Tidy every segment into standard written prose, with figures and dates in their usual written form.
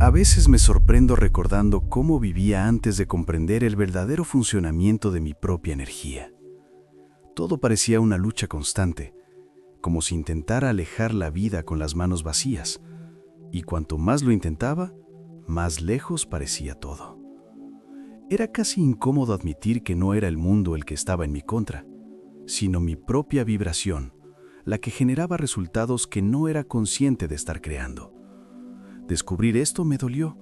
A veces me sorprendo recordando cómo vivía antes de comprender el verdadero funcionamiento de mi propia energía. Todo parecía una lucha constante, como si intentara alejar la vida con las manos vacías, y cuanto más lo intentaba, más lejos parecía todo. Era casi incómodo admitir que no era el mundo el que estaba en mi contra, sino mi propia vibración, la que generaba resultados que no era consciente de estar creando. Descubrir esto me dolió,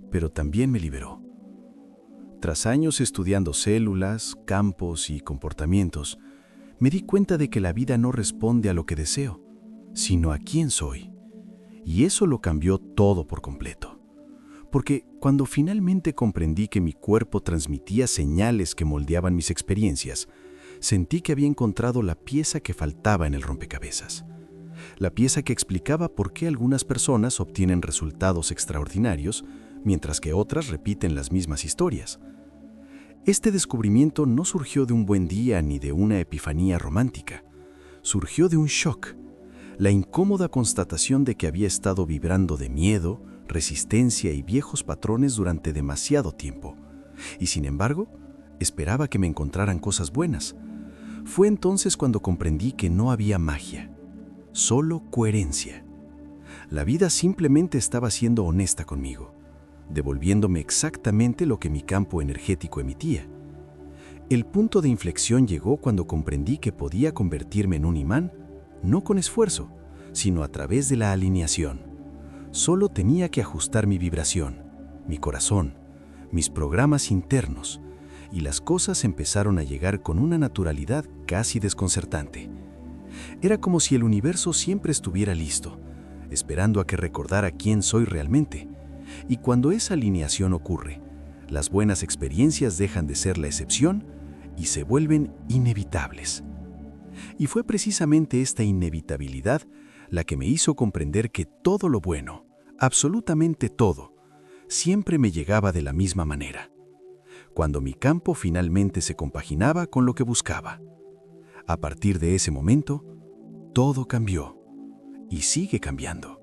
pero también me liberó. Tras años estudiando células, campos y comportamientos, me di cuenta de que la vida no responde a lo que deseo, sino a quién soy. Y eso lo cambió todo por completo. Porque cuando finalmente comprendí que mi cuerpo transmitía señales que moldeaban mis experiencias, sentí que había encontrado la pieza que faltaba en el rompecabezas. La pieza que explicaba por qué algunas personas obtienen resultados extraordinarios, mientras que otras repiten las mismas historias. Este descubrimiento no surgió de un buen día ni de una epifanía romántica. Surgió de un shock, la incómoda constatación de que había estado vibrando de miedo, resistencia y viejos patrones durante demasiado tiempo. Y sin embargo, esperaba que me encontraran cosas buenas. Fue entonces cuando comprendí que no había magia, solo coherencia. La vida simplemente estaba siendo honesta conmigo, devolviéndome exactamente lo que mi campo energético emitía. El punto de inflexión llegó cuando comprendí que podía convertirme en un imán, no con esfuerzo, sino a través de la alineación. Solo tenía que ajustar mi vibración, mi corazón, mis programas internos, y las cosas empezaron a llegar con una naturalidad casi desconcertante. Era como si el universo siempre estuviera listo, esperando a que recordara quién soy realmente. Y cuando esa alineación ocurre, las buenas experiencias dejan de ser la excepción y se vuelven inevitables. Y fue precisamente esta inevitabilidad la que me hizo comprender que todo lo bueno, absolutamente todo, siempre me llegaba de la misma manera, cuando mi campo finalmente se compaginaba con lo que buscaba. A partir de ese momento, todo cambió y sigue cambiando.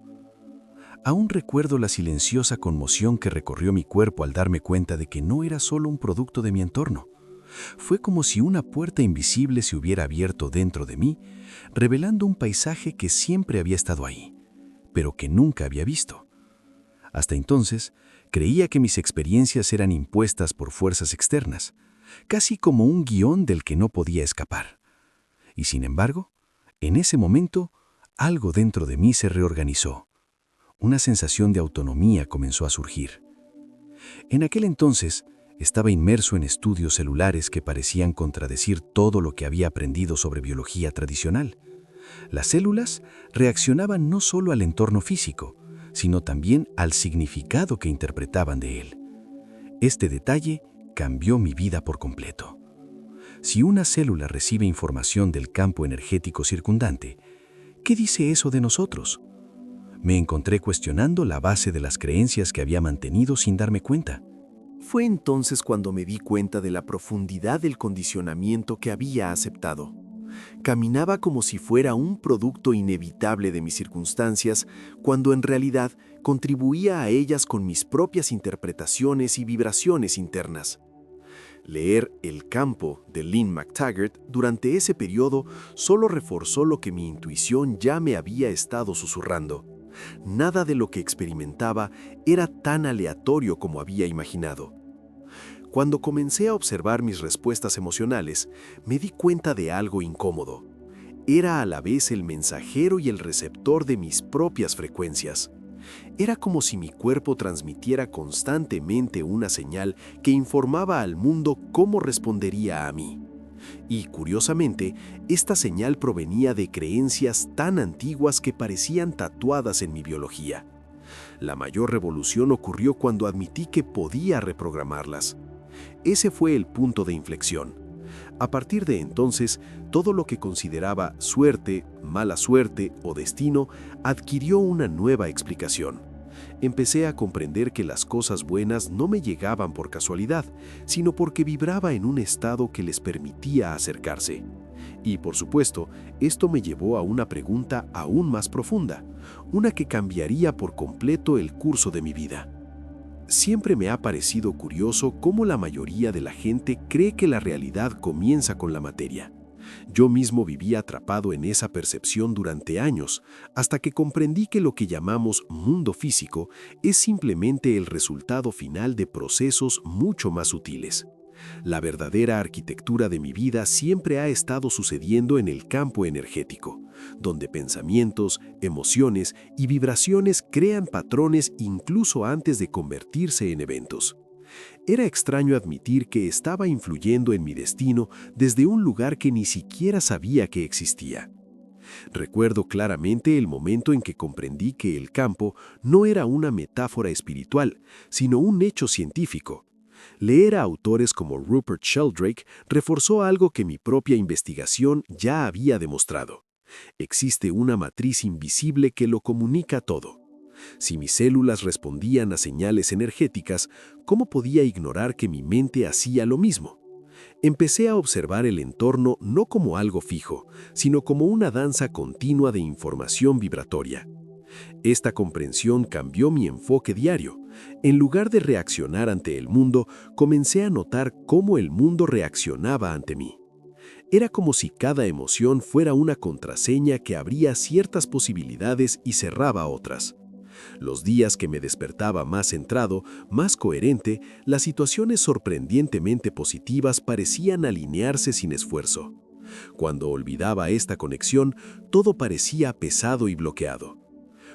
Aún recuerdo la silenciosa conmoción que recorrió mi cuerpo al darme cuenta de que no era solo un producto de mi entorno. Fue como si una puerta invisible se hubiera abierto dentro de mí, revelando un paisaje que siempre había estado ahí, pero que nunca había visto. Hasta entonces, creía que mis experiencias eran impuestas por fuerzas externas, casi como un guión del que no podía escapar. Y sin embargo, en ese momento, algo dentro de mí se reorganizó. Una sensación de autonomía comenzó a surgir. En aquel entonces, estaba inmerso en estudios celulares que parecían contradecir todo lo que había aprendido sobre biología tradicional. Las células reaccionaban no solo al entorno físico, sino también al significado que interpretaban de él. Este detalle cambió mi vida por completo. Si una célula recibe información del campo energético circundante, ¿qué dice eso de nosotros? Me encontré cuestionando la base de las creencias que había mantenido sin darme cuenta. Fue entonces cuando me di cuenta de la profundidad del condicionamiento que había aceptado. Caminaba como si fuera un producto inevitable de mis circunstancias, cuando en realidad contribuía a ellas con mis propias interpretaciones y vibraciones internas. Leer El campo de Lynn McTaggart durante ese periodo solo reforzó lo que mi intuición ya me había estado susurrando. Nada de lo que experimentaba era tan aleatorio como había imaginado. Cuando comencé a observar mis respuestas emocionales, me di cuenta de algo incómodo. Era a la vez el mensajero y el receptor de mis propias frecuencias. Era como si mi cuerpo transmitiera constantemente una señal que informaba al mundo cómo respondería a mí. Y, curiosamente, esta señal provenía de creencias tan antiguas que parecían tatuadas en mi biología. La mayor revolución ocurrió cuando admití que podía reprogramarlas. Ese fue el punto de inflexión. A partir de entonces, todo lo que consideraba suerte, mala suerte o destino adquirió una nueva explicación. Empecé a comprender que las cosas buenas no me llegaban por casualidad, sino porque vibraba en un estado que les permitía acercarse. Y, por supuesto, esto me llevó a una pregunta aún más profunda, una que cambiaría por completo el curso de mi vida. Siempre me ha parecido curioso cómo la mayoría de la gente cree que la realidad comienza con la materia. Yo mismo vivía atrapado en esa percepción durante años, hasta que comprendí que lo que llamamos mundo físico es simplemente el resultado final de procesos mucho más sutiles. La verdadera arquitectura de mi vida siempre ha estado sucediendo en el campo energético, donde pensamientos, emociones y vibraciones crean patrones incluso antes de convertirse en eventos. Era extraño admitir que estaba influyendo en mi destino desde un lugar que ni siquiera sabía que existía. Recuerdo claramente el momento en que comprendí que el campo no era una metáfora espiritual, sino un hecho científico. Leer a autores como Rupert Sheldrake reforzó algo que mi propia investigación ya había demostrado. Existe una matriz invisible que lo comunica todo. Si mis células respondían a señales energéticas, ¿cómo podía ignorar que mi mente hacía lo mismo? Empecé a observar el entorno no como algo fijo, sino como una danza continua de información vibratoria. Esta comprensión cambió mi enfoque diario. En lugar de reaccionar ante el mundo, comencé a notar cómo el mundo reaccionaba ante mí. Era como si cada emoción fuera una contraseña que abría ciertas posibilidades y cerraba otras. Los días que me despertaba más centrado, más coherente, las situaciones sorprendentemente positivas parecían alinearse sin esfuerzo. Cuando olvidaba esta conexión, todo parecía pesado y bloqueado.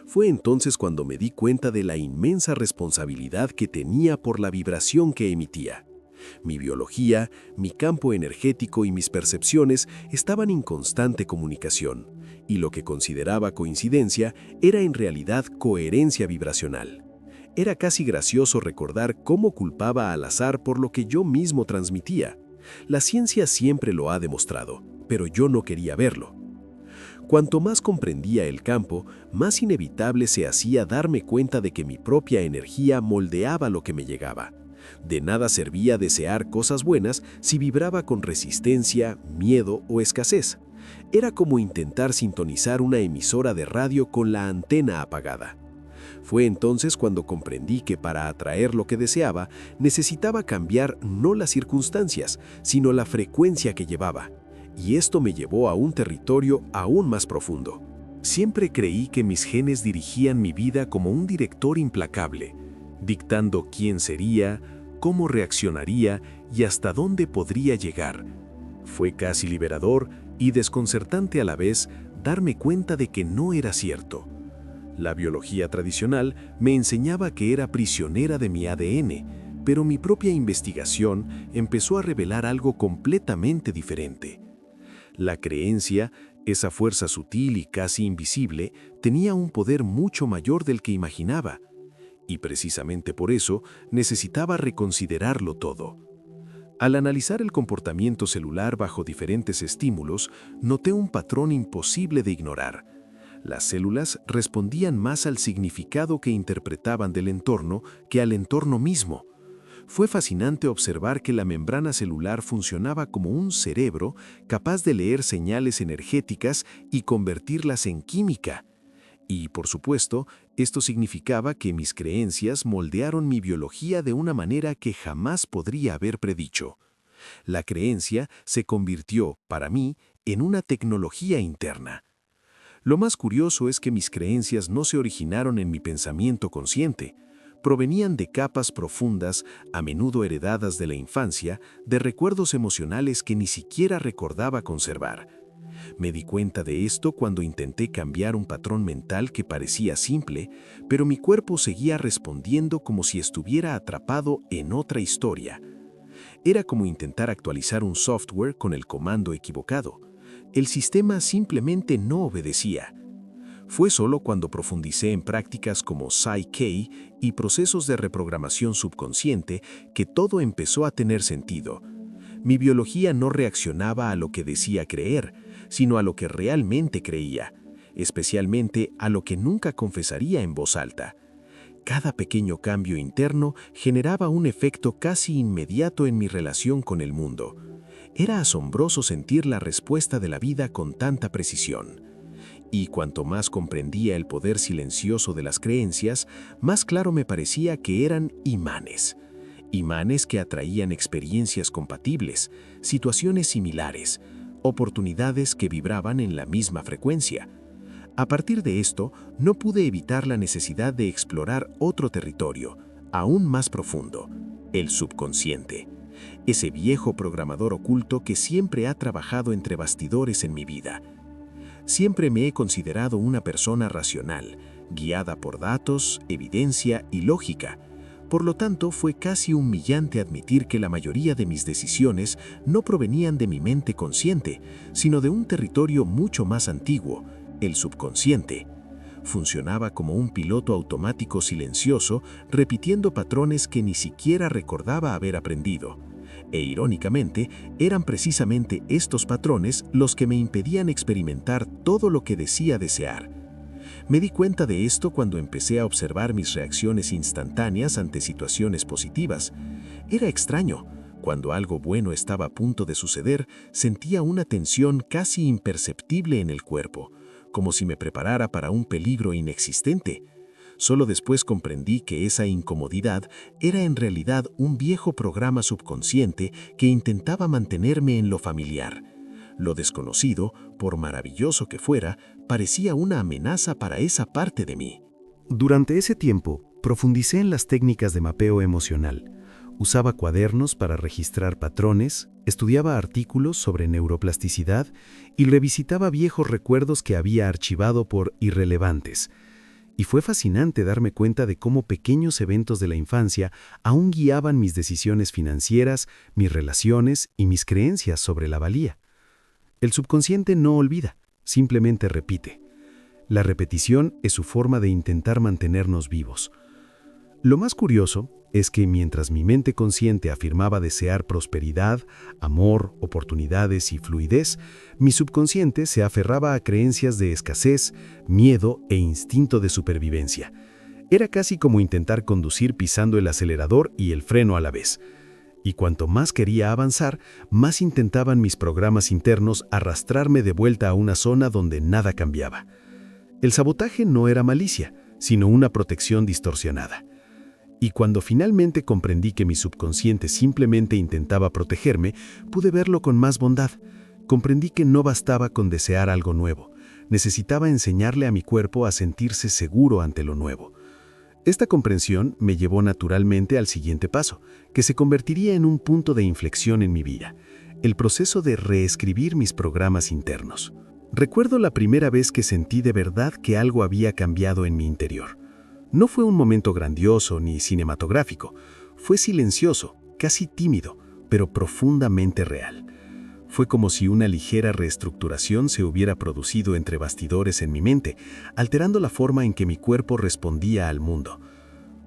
Fue entonces cuando me di cuenta de la inmensa responsabilidad que tenía por la vibración que emitía. Mi biología, mi campo energético y mis percepciones estaban en constante comunicación, y lo que consideraba coincidencia era en realidad coherencia vibracional. Era casi gracioso recordar cómo culpaba al azar por lo que yo mismo transmitía. La ciencia siempre lo ha demostrado, pero yo no quería verlo. Cuanto más comprendía el campo, más inevitable se hacía darme cuenta de que mi propia energía moldeaba lo que me llegaba. De nada servía desear cosas buenas si vibraba con resistencia, miedo o escasez. Era como intentar sintonizar una emisora de radio con la antena apagada. Fue entonces cuando comprendí que para atraer lo que deseaba, necesitaba cambiar no las circunstancias, sino la frecuencia que llevaba. Y esto me llevó a un territorio aún más profundo. Siempre creí que mis genes dirigían mi vida como un director implacable, dictando quién sería, cómo reaccionaría y hasta dónde podría llegar. Fue casi liberador y desconcertante a la vez darme cuenta de que no era cierto. La biología tradicional me enseñaba que era prisionera de mi ADN, pero mi propia investigación empezó a revelar algo completamente diferente. La creencia, esa fuerza sutil y casi invisible, tenía un poder mucho mayor del que imaginaba. Y precisamente por eso necesitaba reconsiderarlo todo. Al analizar el comportamiento celular bajo diferentes estímulos, noté un patrón imposible de ignorar. Las células respondían más al significado que interpretaban del entorno que al entorno mismo. Fue fascinante observar que la membrana celular funcionaba como un cerebro capaz de leer señales energéticas y convertirlas en química. Y, por supuesto, esto significaba que mis creencias moldearon mi biología de una manera que jamás podría haber predicho. La creencia se convirtió, para mí, en una tecnología interna. Lo más curioso es que mis creencias no se originaron en mi pensamiento consciente. Provenían de capas profundas, a menudo heredadas de la infancia, de recuerdos emocionales que ni siquiera recordaba conservar. Me di cuenta de esto cuando intenté cambiar un patrón mental que parecía simple, pero mi cuerpo seguía respondiendo como si estuviera atrapado en otra historia. Era como intentar actualizar un software con el comando equivocado. El sistema simplemente no obedecía. Fue solo cuando profundicé en prácticas como Psy-K y procesos de reprogramación subconsciente que todo empezó a tener sentido. Mi biología no reaccionaba a lo que decía creer, sino a lo que realmente creía, especialmente a lo que nunca confesaría en voz alta. Cada pequeño cambio interno generaba un efecto casi inmediato en mi relación con el mundo. Era asombroso sentir la respuesta de la vida con tanta precisión. Y cuanto más comprendía el poder silencioso de las creencias, más claro me parecía que eran imanes. Imanes que atraían experiencias compatibles, situaciones similares, oportunidades que vibraban en la misma frecuencia. A partir de esto, no pude evitar la necesidad de explorar otro territorio, aún más profundo, el subconsciente. Ese viejo programador oculto que siempre ha trabajado entre bastidores en mi vida. Siempre me he considerado una persona racional, guiada por datos, evidencia y lógica. Por lo tanto, fue casi humillante admitir que la mayoría de mis decisiones no provenían de mi mente consciente, sino de un territorio mucho más antiguo, el subconsciente. Funcionaba como un piloto automático silencioso, repitiendo patrones que ni siquiera recordaba haber aprendido. E irónicamente, eran precisamente estos patrones los que me impedían experimentar todo lo que decía desear. Me di cuenta de esto cuando empecé a observar mis reacciones instantáneas ante situaciones positivas. Era extraño. Cuando algo bueno estaba a punto de suceder, sentía una tensión casi imperceptible en el cuerpo, como si me preparara para un peligro inexistente. Solo después comprendí que esa incomodidad era en realidad un viejo programa subconsciente que intentaba mantenerme en lo familiar. Lo desconocido, por maravilloso que fuera, parecía una amenaza para esa parte de mí. Durante ese tiempo, profundicé en las técnicas de mapeo emocional. Usaba cuadernos para registrar patrones, estudiaba artículos sobre neuroplasticidad y revisitaba viejos recuerdos que había archivado por irrelevantes. Y fue fascinante darme cuenta de cómo pequeños eventos de la infancia aún guiaban mis decisiones financieras, mis relaciones y mis creencias sobre la valía. El subconsciente no olvida, simplemente repite. La repetición es su forma de intentar mantenernos vivos. Lo más curioso es que mientras mi mente consciente afirmaba desear prosperidad, amor, oportunidades y fluidez, mi subconsciente se aferraba a creencias de escasez, miedo e instinto de supervivencia. Era casi como intentar conducir pisando el acelerador y el freno a la vez. Y cuanto más quería avanzar, más intentaban mis programas internos arrastrarme de vuelta a una zona donde nada cambiaba. El sabotaje no era malicia, sino una protección distorsionada. Y cuando finalmente comprendí que mi subconsciente simplemente intentaba protegerme, pude verlo con más bondad. Comprendí que no bastaba con desear algo nuevo. Necesitaba enseñarle a mi cuerpo a sentirse seguro ante lo nuevo. Esta comprensión me llevó naturalmente al siguiente paso, que se convertiría en un punto de inflexión en mi vida, el proceso de reescribir mis programas internos. Recuerdo la primera vez que sentí de verdad que algo había cambiado en mi interior. No fue un momento grandioso ni cinematográfico, fue silencioso, casi tímido, pero profundamente real. Fue como si una ligera reestructuración se hubiera producido entre bastidores en mi mente, alterando la forma en que mi cuerpo respondía al mundo.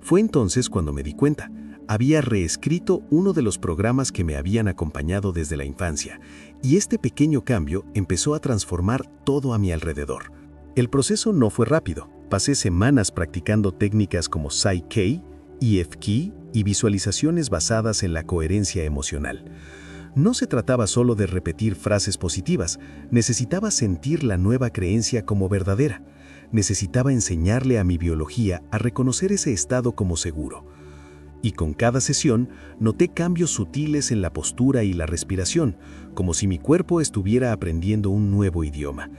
Fue entonces cuando me di cuenta. Había reescrito uno de los programas que me habían acompañado desde la infancia, y este pequeño cambio empezó a transformar todo a mi alrededor. El proceso no fue rápido. Pasé semanas practicando técnicas como Psy-K, EFK y visualizaciones basadas en la coherencia emocional. No se trataba solo de repetir frases positivas, necesitaba sentir la nueva creencia como verdadera. Necesitaba enseñarle a mi biología a reconocer ese estado como seguro. Y con cada sesión noté cambios sutiles en la postura y la respiración, como si mi cuerpo estuviera aprendiendo un nuevo idioma.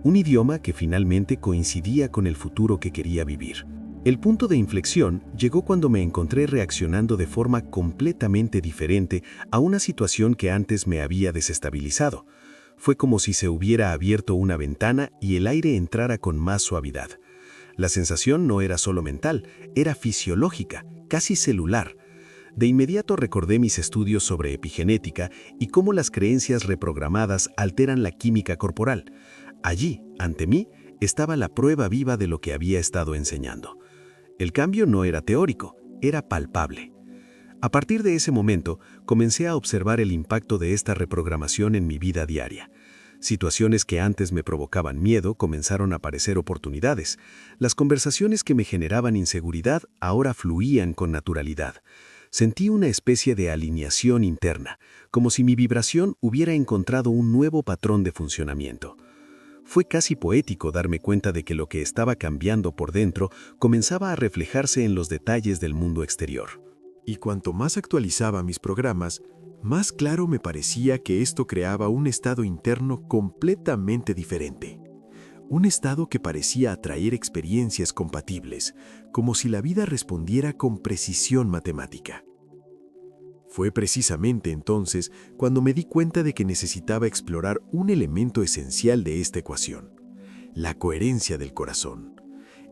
Un idioma que finalmente coincidía con el futuro que quería vivir. El punto de inflexión llegó cuando me encontré reaccionando de forma completamente diferente a una situación que antes me había desestabilizado. Fue como si se hubiera abierto una ventana y el aire entrara con más suavidad. La sensación no era solo mental, era fisiológica, casi celular. De inmediato recordé mis estudios sobre epigenética y cómo las creencias reprogramadas alteran la química corporal. Allí, ante mí, estaba la prueba viva de lo que había estado enseñando. El cambio no era teórico, era palpable. A partir de ese momento, comencé a observar el impacto de esta reprogramación en mi vida diaria. Situaciones que antes me provocaban miedo comenzaron a parecer oportunidades. Las conversaciones que me generaban inseguridad ahora fluían con naturalidad. Sentí una especie de alineación interna, como si mi vibración hubiera encontrado un nuevo patrón de funcionamiento. Fue casi poético darme cuenta de que lo que estaba cambiando por dentro comenzaba a reflejarse en los detalles del mundo exterior. Y cuanto más actualizaba mis programas, más claro me parecía que esto creaba un estado interno completamente diferente. Un estado que parecía atraer experiencias compatibles, como si la vida respondiera con precisión matemática. Fue precisamente entonces cuando me di cuenta de que necesitaba explorar un elemento esencial de esta ecuación: la coherencia del corazón,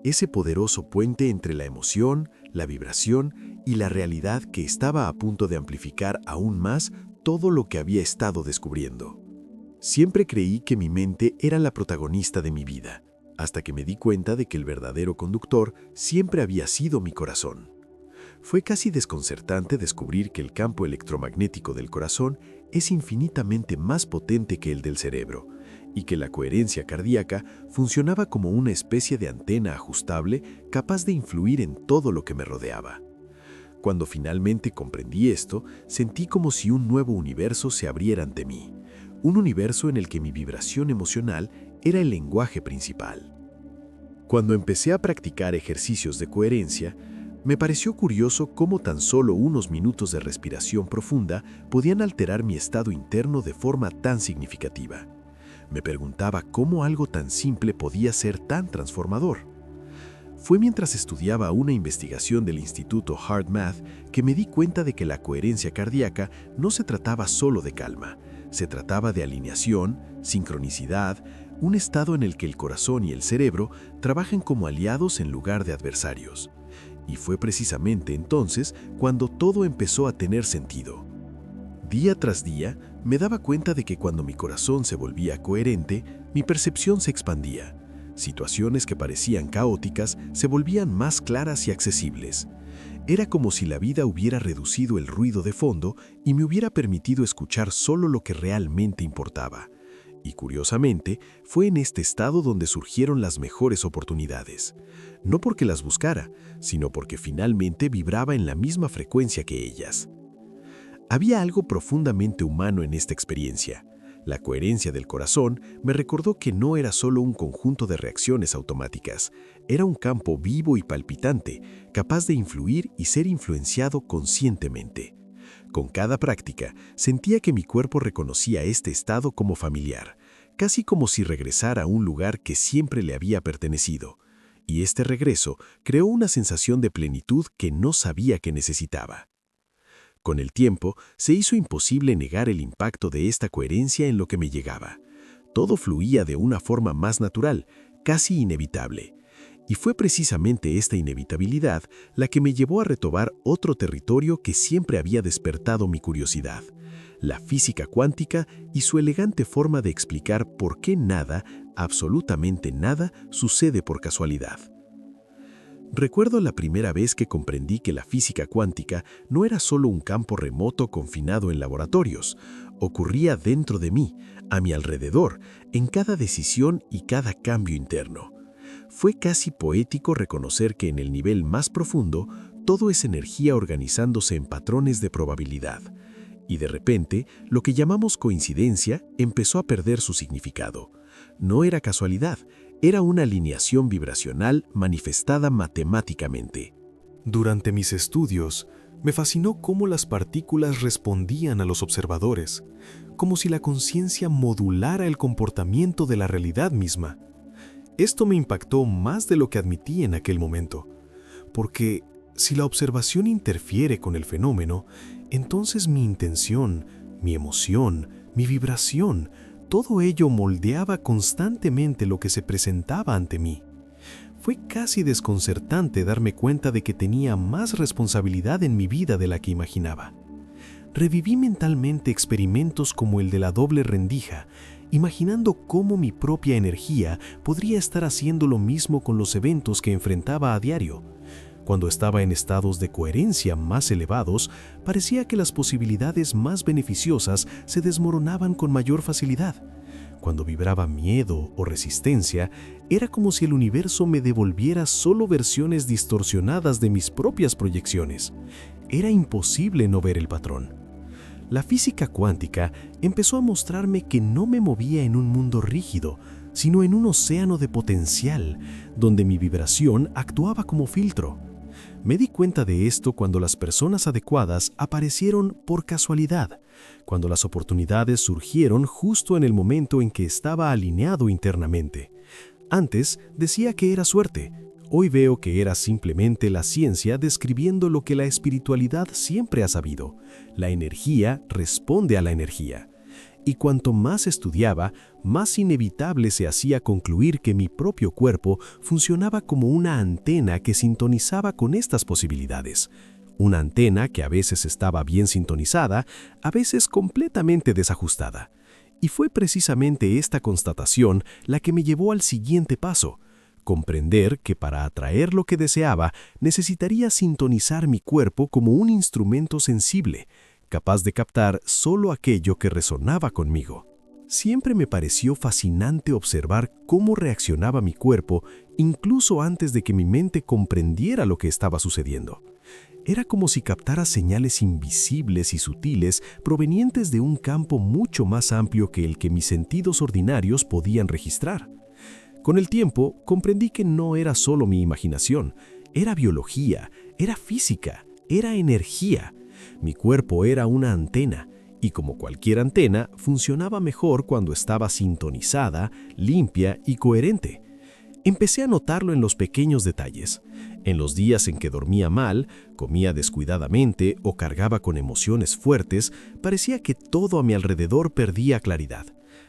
ese poderoso puente entre la emoción, la vibración y la realidad que estaba a punto de amplificar aún más todo lo que había estado descubriendo. Siempre creí que mi mente era la protagonista de mi vida, hasta que me di cuenta de que el verdadero conductor siempre había sido mi corazón. Fue casi desconcertante descubrir que el campo electromagnético del corazón es infinitamente más potente que el del cerebro, y que la coherencia cardíaca funcionaba como una especie de antena ajustable capaz de influir en todo lo que me rodeaba. Cuando finalmente comprendí esto, sentí como si un nuevo universo se abriera ante mí, un universo en el que mi vibración emocional era el lenguaje principal. Cuando empecé a practicar ejercicios de coherencia, me pareció curioso cómo tan solo unos minutos de respiración profunda podían alterar mi estado interno de forma tan significativa. Me preguntaba cómo algo tan simple podía ser tan transformador. Fue mientras estudiaba una investigación del Instituto HeartMath que me di cuenta de que la coherencia cardíaca no se trataba solo de calma, se trataba de alineación, sincronicidad, un estado en el que el corazón y el cerebro trabajan como aliados en lugar de adversarios. Y fue precisamente entonces cuando todo empezó a tener sentido. Día tras día, me daba cuenta de que cuando mi corazón se volvía coherente, mi percepción se expandía. Situaciones que parecían caóticas se volvían más claras y accesibles. Era como si la vida hubiera reducido el ruido de fondo y me hubiera permitido escuchar solo lo que realmente importaba. Y curiosamente, fue en este estado donde surgieron las mejores oportunidades. No porque las buscara, sino porque finalmente vibraba en la misma frecuencia que ellas. Había algo profundamente humano en esta experiencia. La coherencia del corazón me recordó que no era solo un conjunto de reacciones automáticas, era un campo vivo y palpitante, capaz de influir y ser influenciado conscientemente. Con cada práctica, sentía que mi cuerpo reconocía este estado como familiar, casi como si regresara a un lugar que siempre le había pertenecido. Y este regreso creó una sensación de plenitud que no sabía que necesitaba. Con el tiempo, se hizo imposible negar el impacto de esta coherencia en lo que me llegaba. Todo fluía de una forma más natural, casi inevitable. Y fue precisamente esta inevitabilidad la que me llevó a retomar otro territorio que siempre había despertado mi curiosidad: la física cuántica y su elegante forma de explicar por qué nada, absolutamente nada, sucede por casualidad. Recuerdo la primera vez que comprendí que la física cuántica no era solo un campo remoto confinado en laboratorios, ocurría dentro de mí, a mi alrededor, en cada decisión y cada cambio interno. Fue casi poético reconocer que en el nivel más profundo, todo es energía organizándose en patrones de probabilidad. Y de repente, lo que llamamos coincidencia empezó a perder su significado. No era casualidad, era una alineación vibracional manifestada matemáticamente. Durante mis estudios, me fascinó cómo las partículas respondían a los observadores, como si la conciencia modulara el comportamiento de la realidad misma. Esto me impactó más de lo que admití en aquel momento, porque si la observación interfiere con el fenómeno, entonces mi intención, mi emoción, mi vibración, todo ello moldeaba constantemente lo que se presentaba ante mí. Fue casi desconcertante darme cuenta de que tenía más responsabilidad en mi vida de la que imaginaba. Reviví mentalmente experimentos como el de la doble rendija, imaginando cómo mi propia energía podría estar haciendo lo mismo con los eventos que enfrentaba a diario. Cuando estaba en estados de coherencia más elevados, parecía que las posibilidades más beneficiosas se desmoronaban con mayor facilidad. Cuando vibraba miedo o resistencia, era como si el universo me devolviera solo versiones distorsionadas de mis propias proyecciones. Era imposible no ver el patrón. La física cuántica empezó a mostrarme que no me movía en un mundo rígido, sino en un océano de potencial, donde mi vibración actuaba como filtro. Me di cuenta de esto cuando las personas adecuadas aparecieron por casualidad, cuando las oportunidades surgieron justo en el momento en que estaba alineado internamente. Antes decía que era suerte. Hoy veo que era simplemente la ciencia describiendo lo que la espiritualidad siempre ha sabido. La energía responde a la energía. Y cuanto más estudiaba, más inevitable se hacía concluir que mi propio cuerpo funcionaba como una antena que sintonizaba con estas posibilidades. Una antena que a veces estaba bien sintonizada, a veces completamente desajustada. Y fue precisamente esta constatación la que me llevó al siguiente paso: comprender que para atraer lo que deseaba necesitaría sintonizar mi cuerpo como un instrumento sensible, capaz de captar solo aquello que resonaba conmigo. Siempre me pareció fascinante observar cómo reaccionaba mi cuerpo, incluso antes de que mi mente comprendiera lo que estaba sucediendo. Era como si captara señales invisibles y sutiles provenientes de un campo mucho más amplio que el que mis sentidos ordinarios podían registrar. Con el tiempo, comprendí que no era solo mi imaginación, era biología, era física, era energía. Mi cuerpo era una antena, y como cualquier antena, funcionaba mejor cuando estaba sintonizada, limpia y coherente. Empecé a notarlo en los pequeños detalles. En los días en que dormía mal, comía descuidadamente o cargaba con emociones fuertes, parecía que todo a mi alrededor perdía claridad.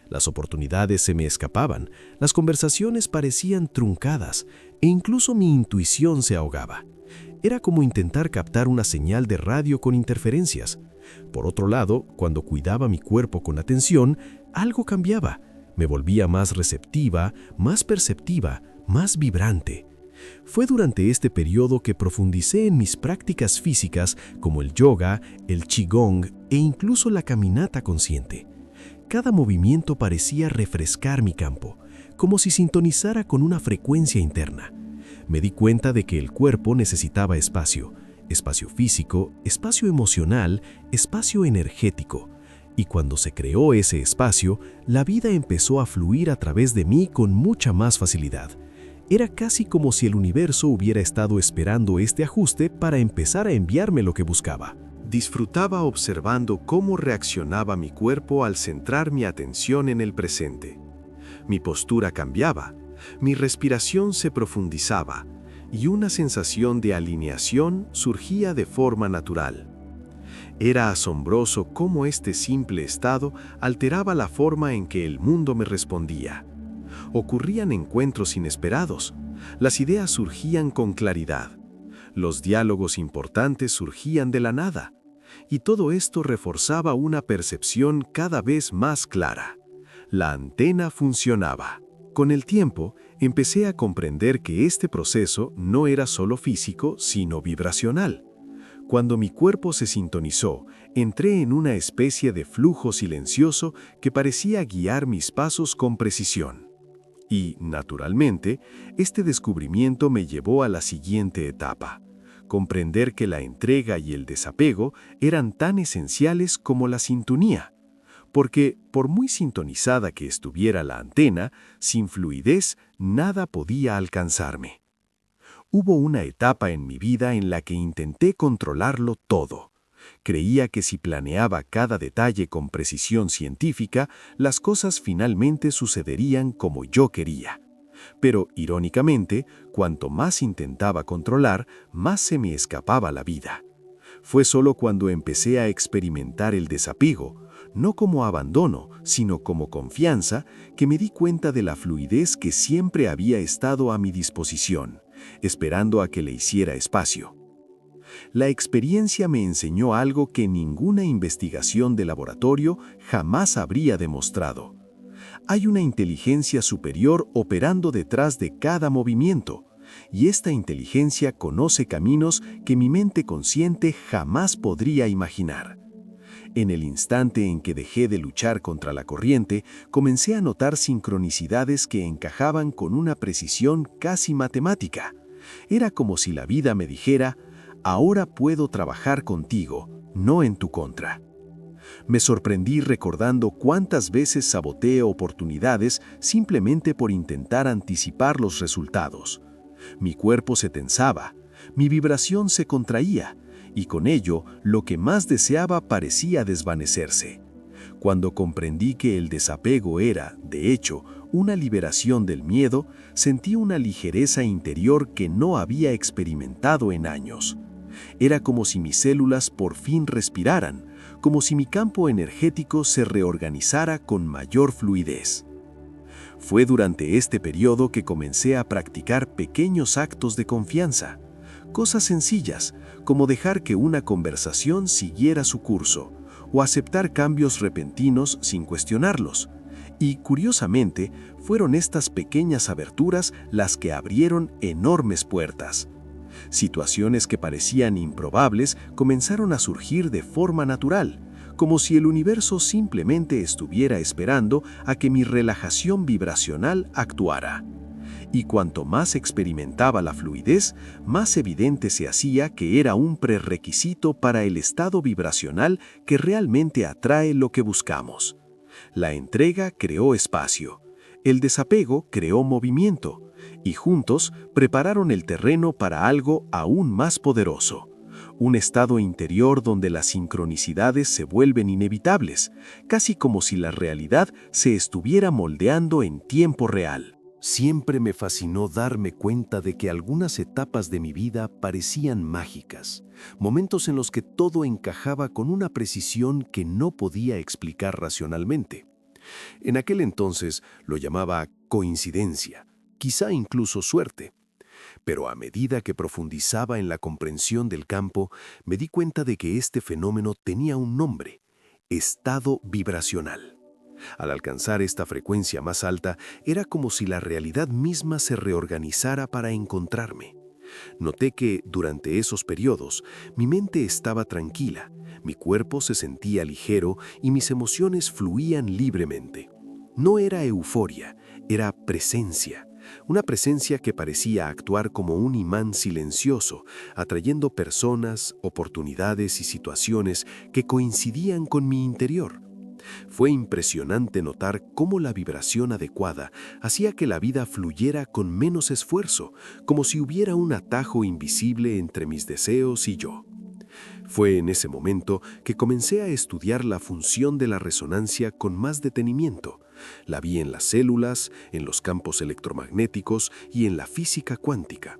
Las oportunidades se me escapaban, las conversaciones parecían truncadas e incluso mi intuición se ahogaba. Era como intentar captar una señal de radio con interferencias. Por otro lado, cuando cuidaba mi cuerpo con atención, algo cambiaba. Me volvía más receptiva, más perceptiva, más vibrante. Fue durante este periodo que profundicé en mis prácticas físicas como el yoga, el qigong e incluso la caminata consciente. Cada movimiento parecía refrescar mi campo, como si sintonizara con una frecuencia interna. Me di cuenta de que el cuerpo necesitaba espacio físico, espacio emocional, espacio energético. Y cuando se creó ese espacio, la vida empezó a fluir a través de mí con mucha más facilidad. Era casi como si el universo hubiera estado esperando este ajuste para empezar a enviarme lo que buscaba. Disfrutaba observando cómo reaccionaba mi cuerpo al centrar mi atención en el presente. Mi postura cambiaba, mi respiración se profundizaba y una sensación de alineación surgía de forma natural. Era asombroso cómo este simple estado alteraba la forma en que el mundo me respondía. Ocurrían encuentros inesperados, las ideas surgían con claridad, los diálogos importantes surgían de la nada, y todo esto reforzaba una percepción cada vez más clara. La antena funcionaba. Con el tiempo, empecé a comprender que este proceso no era solo físico, sino vibracional. Cuando mi cuerpo se sintonizó, entré en una especie de flujo silencioso que parecía guiar mis pasos con precisión. Y, naturalmente, este descubrimiento me llevó a la siguiente etapa: comprender que la entrega y el desapego eran tan esenciales como la sintonía. Porque, por muy sintonizada que estuviera la antena, sin fluidez nada podía alcanzarme. Hubo una etapa en mi vida en la que intenté controlarlo todo. Creía que si planeaba cada detalle con precisión científica, las cosas finalmente sucederían como yo quería. Pero, irónicamente, cuanto más intentaba controlar, más se me escapaba la vida. Fue solo cuando empecé a experimentar el desapego, no como abandono, sino como confianza, que me di cuenta de la fluidez que siempre había estado a mi disposición, esperando a que le hiciera espacio. La experiencia me enseñó algo que ninguna investigación de laboratorio jamás habría demostrado. Hay una inteligencia superior operando detrás de cada movimiento, y esta inteligencia conoce caminos que mi mente consciente jamás podría imaginar. En el instante en que dejé de luchar contra la corriente, comencé a notar sincronicidades que encajaban con una precisión casi matemática. Era como si la vida me dijera: ahora puedo trabajar contigo, no en tu contra. Me sorprendí recordando cuántas veces saboteé oportunidades simplemente por intentar anticipar los resultados. Mi cuerpo se tensaba, mi vibración se contraía, y con ello lo que más deseaba parecía desvanecerse. Cuando comprendí que el desapego era, de hecho, una liberación del miedo, sentí una ligereza interior que no había experimentado en años. Era como si mis células por fin respiraran, como si mi campo energético se reorganizara con mayor fluidez. Fue durante este periodo que comencé a practicar pequeños actos de confianza, cosas sencillas, como dejar que una conversación siguiera su curso, o aceptar cambios repentinos sin cuestionarlos. Y, curiosamente, fueron estas pequeñas aberturas las que abrieron enormes puertas. Situaciones que parecían improbables comenzaron a surgir de forma natural, como si el universo simplemente estuviera esperando a que mi relajación vibracional actuara. Y cuanto más experimentaba la fluidez, más evidente se hacía que era un prerequisito para el estado vibracional que realmente atrae lo que buscamos. La entrega creó espacio, el desapego creó movimiento, y juntos prepararon el terreno para algo aún más poderoso. Un estado interior donde las sincronicidades se vuelven inevitables, casi como si la realidad se estuviera moldeando en tiempo real. Siempre me fascinó darme cuenta de que algunas etapas de mi vida parecían mágicas, momentos en los que todo encajaba con una precisión que no podía explicar racionalmente. En aquel entonces lo llamaba coincidencia, quizá incluso suerte. Pero a medida que profundizaba en la comprensión del campo, me di cuenta de que este fenómeno tenía un nombre: estado vibracional. Al alcanzar esta frecuencia más alta, era como si la realidad misma se reorganizara para encontrarme. Noté que, durante esos periodos, mi mente estaba tranquila, mi cuerpo se sentía ligero y mis emociones fluían libremente. No era euforia, era presencia. Una presencia que parecía actuar como un imán silencioso, atrayendo personas, oportunidades y situaciones que coincidían con mi interior. Fue impresionante notar cómo la vibración adecuada hacía que la vida fluyera con menos esfuerzo, como si hubiera un atajo invisible entre mis deseos y yo. Fue en ese momento que comencé a estudiar la función de la resonancia con más detenimiento. La vi en las células, en los campos electromagnéticos y en la física cuántica.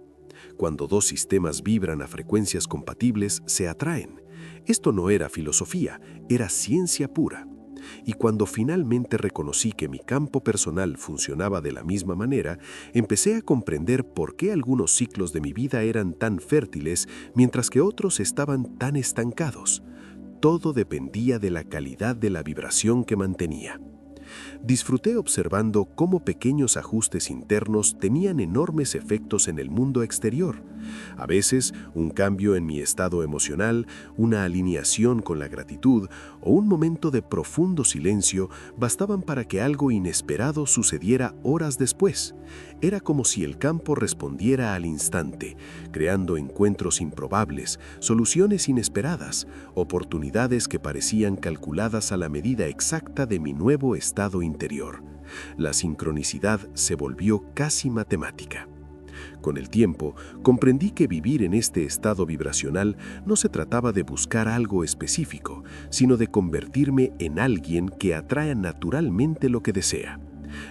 Cuando dos sistemas vibran a frecuencias compatibles, se atraen. Esto no era filosofía, era ciencia pura. Y cuando finalmente reconocí que mi campo personal funcionaba de la misma manera, empecé a comprender por qué algunos ciclos de mi vida eran tan fértiles mientras que otros estaban tan estancados. Todo dependía de la calidad de la vibración que mantenía. Disfruté observando cómo pequeños ajustes internos tenían enormes efectos en el mundo exterior. A veces, un cambio en mi estado emocional, una alineación con la gratitud o un momento de profundo silencio bastaban para que algo inesperado sucediera horas después. Era como si el campo respondiera al instante, creando encuentros improbables, soluciones inesperadas, oportunidades que parecían calculadas a la medida exacta de mi nuevo estado interior. La sincronicidad se volvió casi matemática. Con el tiempo, comprendí que vivir en este estado vibracional no se trataba de buscar algo específico, sino de convertirme en alguien que atrae naturalmente lo que desea.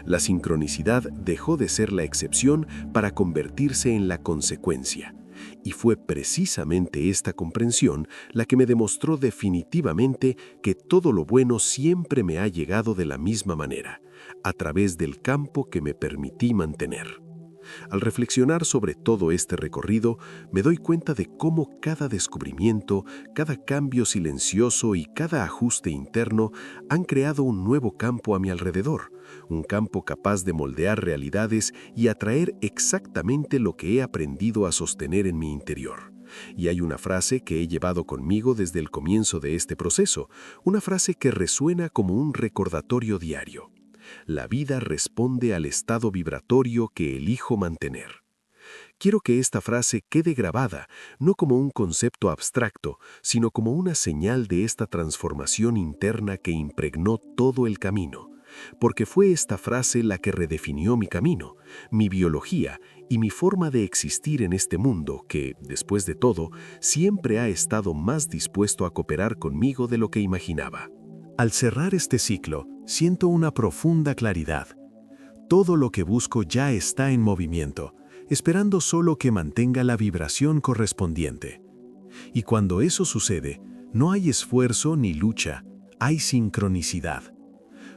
La sincronicidad dejó de ser la excepción para convertirse en la consecuencia. Y fue precisamente esta comprensión la que me demostró definitivamente que todo lo bueno siempre me ha llegado de la misma manera, a través del campo que me permití mantener. Al reflexionar sobre todo este recorrido, me doy cuenta de cómo cada descubrimiento, cada cambio silencioso y cada ajuste interno han creado un nuevo campo a mi alrededor, un campo capaz de moldear realidades y atraer exactamente lo que he aprendido a sostener en mi interior. Y hay una frase que he llevado conmigo desde el comienzo de este proceso, una frase que resuena como un recordatorio diario. La vida responde al estado vibratorio que elijo mantener. Quiero que esta frase quede grabada, no como un concepto abstracto, sino como una señal de esta transformación interna que impregnó todo el camino, porque fue esta frase la que redefinió mi camino, mi biología y mi forma de existir en este mundo que, después de todo, siempre ha estado más dispuesto a cooperar conmigo de lo que imaginaba. Al cerrar este ciclo, siento una profunda claridad. Todo lo que busco ya está en movimiento, esperando solo que mantenga la vibración correspondiente. Y cuando eso sucede, no hay esfuerzo ni lucha, hay sincronicidad.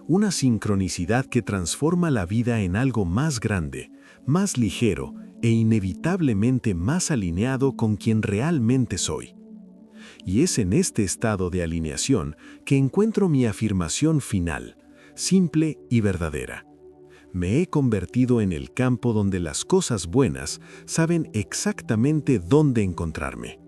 Una sincronicidad que transforma la vida en algo más grande, más ligero e inevitablemente más alineado con quien realmente soy. Y es en este estado de alineación que encuentro mi afirmación final, simple y verdadera. Me he convertido en el campo donde las cosas buenas saben exactamente dónde encontrarme.